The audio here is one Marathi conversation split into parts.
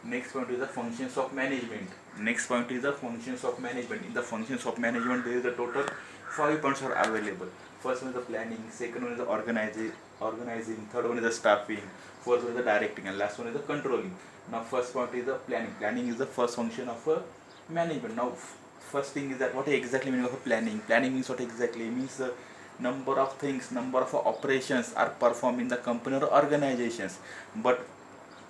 Next point is the functions of management. Next point is the functions of management. In the functions of management, there is a total 5 points are available. First one is the planning, second one is the organizing, third one is the staffing, fourth one is the directing, and last one is the controlling. Now, first point is the planning. Planning is the first function of management. Now, first thing is that what exactly meaning of a planning? Planning means what exactly? It means the number of things, number of operations are performed in the company or organizations. But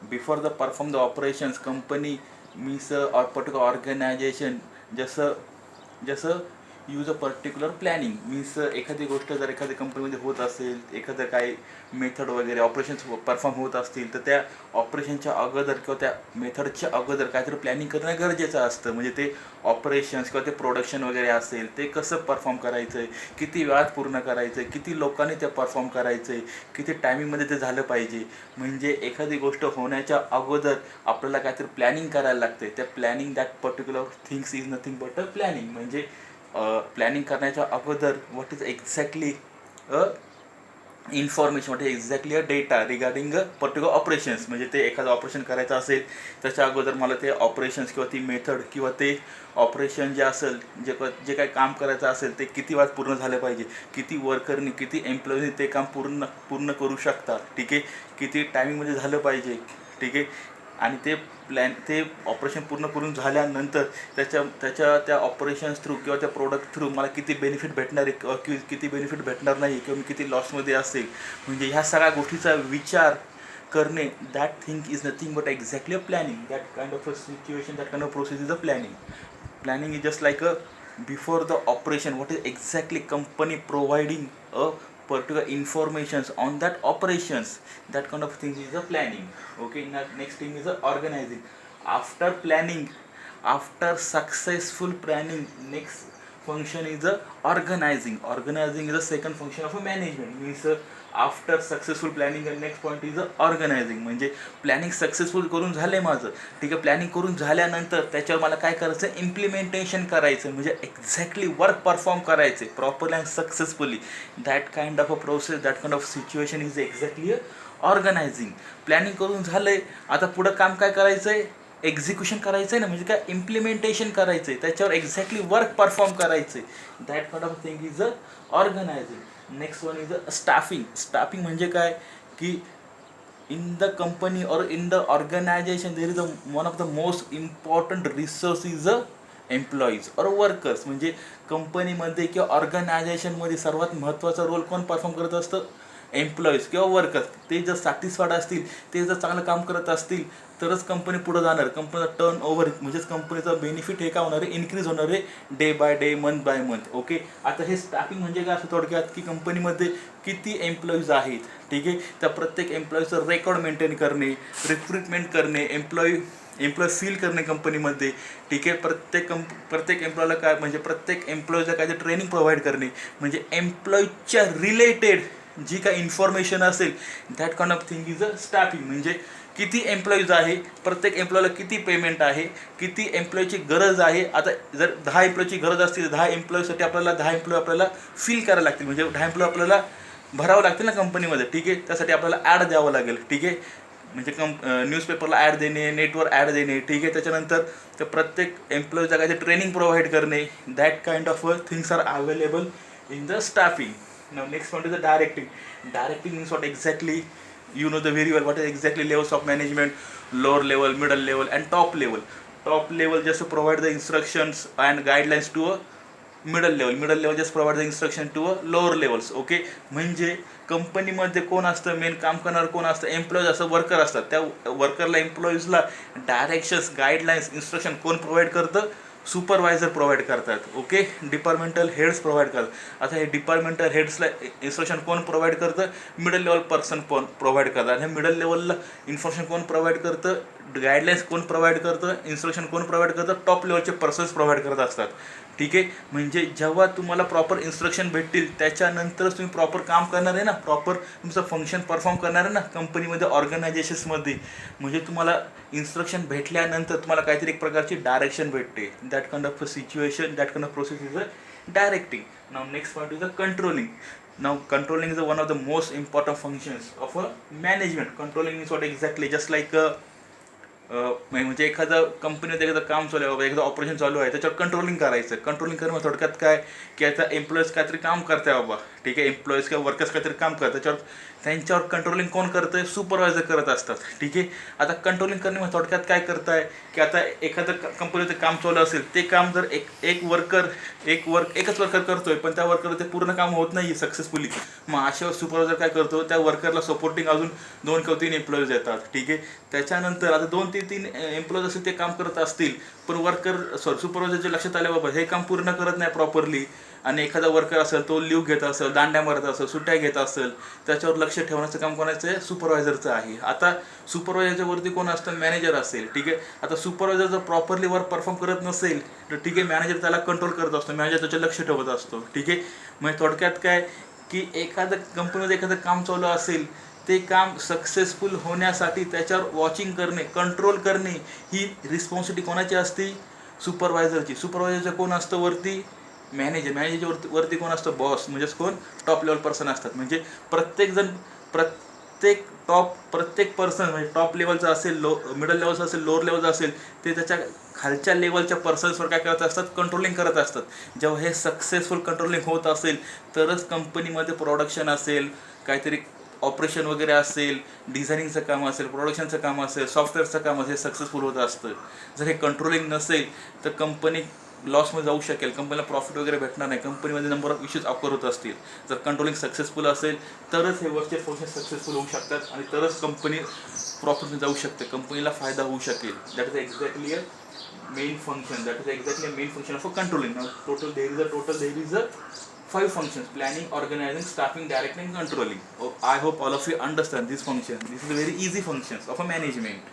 before the perform the operations, company means or particular organization जसं use a particular planning means एखादी गोष्ट जर एखाद्या कंपनीमध्ये होत असेल, एखादं काही मेथड वगैरे ऑपरेशन्स परफॉर्म होत असतील, तर त्या ऑपरेशनच्या अगोदर किंवा त्या मेथडच्या अगोदर काहीतरी प्लॅनिंग करणं गरजेचं असतं. म्हणजे ते ऑपरेशन्स किंवा ते प्रोडक्शन वगैरे असेल, ते कसं परफॉर्म करायचं आहे, किती वेळात पूर्ण करायचं आहे, किती लोकांनी ते परफॉर्म करायचं आहे, किती टायमिंगमध्ये ते झालं पाहिजे. म्हणजे एखादी गोष्ट होण्याच्या अगोदर आपल्याला काहीतरी प्लॅनिंग करायला लागते. त्या planning that particular things is nothing but a planning. म्हणजे प्लॅनिंग करण्याच्या अगोदर what is exactly a information, what is exactly a data regarding a particular operations. म्हणजे ते एखादं ऑपरेशन करायचं असेल, त्याच्या अगोदर मला ते ऑपरेशन्स किंवा ती मेथड किंवा ते ऑपरेशन जे असेल, जे काही काम करायचं असेल, ते किती वेळात पूर्ण झालं पाहिजे, किती वर्करनी, किती एम्प्लॉईजनी ते काम पूर्ण करू शकतात, ठीक आहे, किती टायमिंगमध्ये झालं पाहिजे, ठीक आहे. आणि ते ऑपरेशन पूर्ण करून झाल्यानंतर त्या ऑपरेशन्स थ्रू किंवा त्या प्रोडक्ट थ्रू मला किती बेनिफिट भेटणार आहे किंवा किती बेनिफिट भेटणार नाही किंवा मी किती लॉसमध्ये असेल. म्हणजे ह्या सगळ्या गोष्टीचा विचार करणे, that thing is nothing but exactly a planning. That kind of a situation, that kind of process is a planning. Planning is just like a before the operation, what is exactly company providing a particular informations on that operations. That kind of thing is a planning. Okay, now next thing is a organizing. After planning, after successful planning, next function is a organizing. Organizing is the second function of a management. Means after successful planning आणि नेक्स्ट पॉईंट इज ऑर्गनायझिंग. म्हणजे प्लॅनिंग सक्सेसफुल करून झालं आहे माझं, ठीक आहे. प्लॅनिंग करून झाल्यानंतर त्याच्यावर मला काय करायचं, इम्प्लिमेंटेशन करायचं. म्हणजे एक्झॅक्टली वर्क परफॉर्म करायचे properly and successfully. That kind of a process, that kind of situation is exactly organising. Planning करून झालं आहे, आता पुढं काम काय करायचं आहे, एक्झिक्युशन करायचं आहे ना. म्हणजे काय, इम्प्लिमेंटेशन करायचं आहे, त्याच्यावर एक्झॅक्टली वर्क परफॉर्म करायचं आहे. That kind of thing is organising. Next one is staffing. Staffing म्हणजे काय की इन द कंपनी और in the organisation there is one of the most important resource is employees और वर्कर्स. म्हणजे कंपनीमध्ये किंवा ऑर्गनायझेशनमध्ये सर्वात महत्त्वाचा रोल कोण परफॉर्म करत असतं, एम्प्लॉईज किंवा वर्कर्स. ते जर सॅटिस्फाईड असतील, ते जर चांगलं काम करत असतील, तरच कंपनी पुढं जाणार. कंपनीचा टर्न ओव्हर म्हणजेच कंपनीचा बेनिफिट हे काय होणार आहे, इन्क्रीज होणार आहे day by day, month by month. Okay, आता हे स्टाफिंग म्हणजे काय असं थोडक्यात की कंपनीमध्ये किती एम्प्लॉईज आहेत, ठीक आहे, त्या प्रत्येक एम्प्लॉईचं रेकॉर्ड मेंटेन करणे, रिक्रुटमेंट करणे, एम्प्लॉई फील करणे कंपनीमध्ये, ठीक आहे. प्रत्येक एम्प्लॉयला काय म्हणजे प्रत्येक एम्प्लॉईजला काय ते ट्रेनिंग प्रोव्हाइड करणे. म्हणजे एम्प्लॉईजच्या रिलेटेड जी काही इन्फॉर्मेशन असेल, that kind of thing is staffing. म्हणजे किती एम्प्लॉईज आहे, प्रत्येक एम्प्लॉईला किती पेमेंट आहे, किती एम्प्लॉईची गरज आहे. आता जर 10 एम्प्लॉईची गरज असतील, 10 एम्प्लॉईसाठी आपल्याला 10 एम्प्लॉई आपल्याला फील करायला लागतील. म्हणजे 10 एम्प्लॉई आपल्याला भरावं लागतील ना कंपनीमध्ये, ठीक आहे. त्यासाठी आपल्याला ॲड द्यावं लागेल, ठीक आहे. म्हणजे न्यूजपेपरला ॲड देणे, नेटवर ॲड देणे, ठीक आहे. त्याच्यानंतर त्या प्रत्येक एम्प्लॉईजला काय ते ट्रेनिंग प्रोव्हाइड करणे. That kind of things are available in the staffing. Now next one is the directing. Directing means what exactly, you know the very well what is exactly levels of management: lower level, middle level and top level. Top level just provide the instructions and guidelines to a middle level. Middle level just provide the instruction to a lower levels. Okay, म्हणजे कंपनीमध्ये कोण असतं, मेन काम करणार कोण असतं, एम्प्लॉईज असं वर्कर असतात. त्या वर्करला, एम्प्लॉईजला डायरेक्शन्स, गाईडलाईन्स, इन्स्ट्रक्शन कोण प्रोव्हाइड करतं, सुपरवायझर प्रोव्हाइड करतात. ओके, डिपार्टमेंटल हेड्स प्रोव्हाइड करतात. आता हे डिपार्टमेंटल हेड्सला इन्स्ट्रक्शन कोण प्रोव्हाइड करतं, मिडल लेवल पर्सन कोण प्रोव्हाइड करतात. आणि हे मिडल लेवलला इन्फॉर्मेशन कोण प्रोव्हाइड करतं, गाईडलाईन्स कोण प्रोव्हाइड करतं, इन्स्ट्रक्शन कोण प्रोव्हाइड करतं, टॉप लेवलचे पर्सन्स प्रोव्हाइड करत असतात, ठीक आहे. म्हणजे जेव्हा तुम्हाला प्रॉपर इन्स्ट्रक्शन भेटतील, त्याच्यानंतरच तुम्ही प्रॉपर काम करणार आहे ना, प्रॉपर तुमचं फंक्शन परफॉर्म करणार आहे ना कंपनीमध्ये, ऑर्गनायझेशन्समध्ये. म्हणजे तुम्हाला इन्स्ट्रक्शन भेटल्यानंतर तुम्हाला काहीतरी एक प्रकारची डायरेक्शन भेटते. That kind of a situation, that kind of process is a directing. Now next point is a controlling. Now controlling is one of the most important functions of a management. Controlling is what exactly, just like म्हणजे एखादं कंपनीमध्ये एखादं काम चालू आहे बाबा, एखादं ऑपरेशन चालू आहे, त्याच्यावर कंट्रोलिंग करायचं. कंट्रोलिंग करणं थोडक्यात काय, की आता एम्प्लॉईज काहीतरी काम करताय बाबा, ठीक आहे, एम्प्लॉईज किंवा वर्कर्स काहीतरी काम करतात, त्याच्यावर त्यांच्यावर कंट्रोलिंग कोण करतंय, सुपरवायझर करत असतात, ठीक आहे. आता कंट्रोलिंग करणे म्हणजे थोडक्यात काय करताय, की आता एखादं कंपनीचं काम चालू असेल, ते काम जर एकच वर्कर करतोय, पण त्या वर्करला ते पूर्ण काम होत नाही सक्सेसफुली, मग अशावर सुपरवायझर काय करतो, त्या वर्करला सपोर्टिंग अजून 2 किंवा 3 एम्प्लॉईज येतात, ठीक आहे. त्याच्यानंतर आता 2 ते 3 एम्प्लॉईज असेल, ते काम करत असतील, पण सुपरवायझरच्या लक्षात आलं बाबा हे काम पूर्ण करत नाही प्रॉपरली, आणि एखादा वर्कर असेल तो लिव्ह घेत असेल, दांड्या मारत असेल, सुट्ट्या घेत असेल, त्याच्यावर लक्ष ठेवण्याचं काम कोणाचं आहे, सुपरवायझरचं आहे. आता सुपरवायझरच्या वरती कोण असतं, मॅनेजर असेल, ठीक आहे. आता सुपरवायझर जर प्रॉपरली वर्क परफॉर्म करत नसेल तर ठीक आहे, मॅनेजर त्याला कंट्रोल करत असतो, मॅनेजर त्याचे लक्ष ठेवत असतो, ठीक आहे. म्हणजे थोडक्यात काय, की एखादं कंपनीमध्ये एखादं काम चालू असेल, ते काम सक्सेसफुल होण्यासाठी त्याच्यावर वॉचिंग करणे, कंट्रोल करणे, ही रिस्पॉन्सिबिलिटी कोणाची असते, सुपरवायझरची. सुपरवायझरचं कोण असतं वरती, मॅनेजरच्या वरती कोण असतं, बॉस, म्हणजेच कोण, टॉप लेवल पर्सन असतात. म्हणजे प्रत्येक पर्सन म्हणजे टॉप लेवलचा असेल, मिडल लेवलचा असेल, लोअर लेवलचा असेल, ते त्याच्या खालच्या लेवलच्या पर्सन्सवर काय करत असतात, कंट्रोलिंग करत असतात. जेव्हा हे सक्सेसफुल कंट्रोलिंग होत असेल तरच कंपनीमध्ये प्रोडक्शन असेल, काहीतरी ऑपरेशन वगैरे असेल, डिझायनिंगचं काम असेल, प्रोडक्शनचं काम असेल, सॉफ्टवेअरचं काम असेल, सक्सेसफुल होत असतं. जर हे कंट्रोलिंग नसेल तर कंपनी लॉसमध्ये जाऊ शकेल, कंपनीला प्रॉफिट वगैरे भेटणार नाही, कंपनीमध्ये नंबर ऑफ इश्यूज ऑकर होत असतील. जर कंट्रोलिंग सक्सेसफुल असेल तरच हे वर्चेस फंक्शन सक्सेसफुल होऊ शकतात, आणि तरच कंपनी प्रॉफिटमध्ये जाऊ शकते, कंपनीला फायदा होऊ शकेल. That is exactly a main function, of a controlling. There is a 5 functions: planning, organizing, staffing, directing, controlling. I hope all of you understand this function. This is a very easy functions of a management.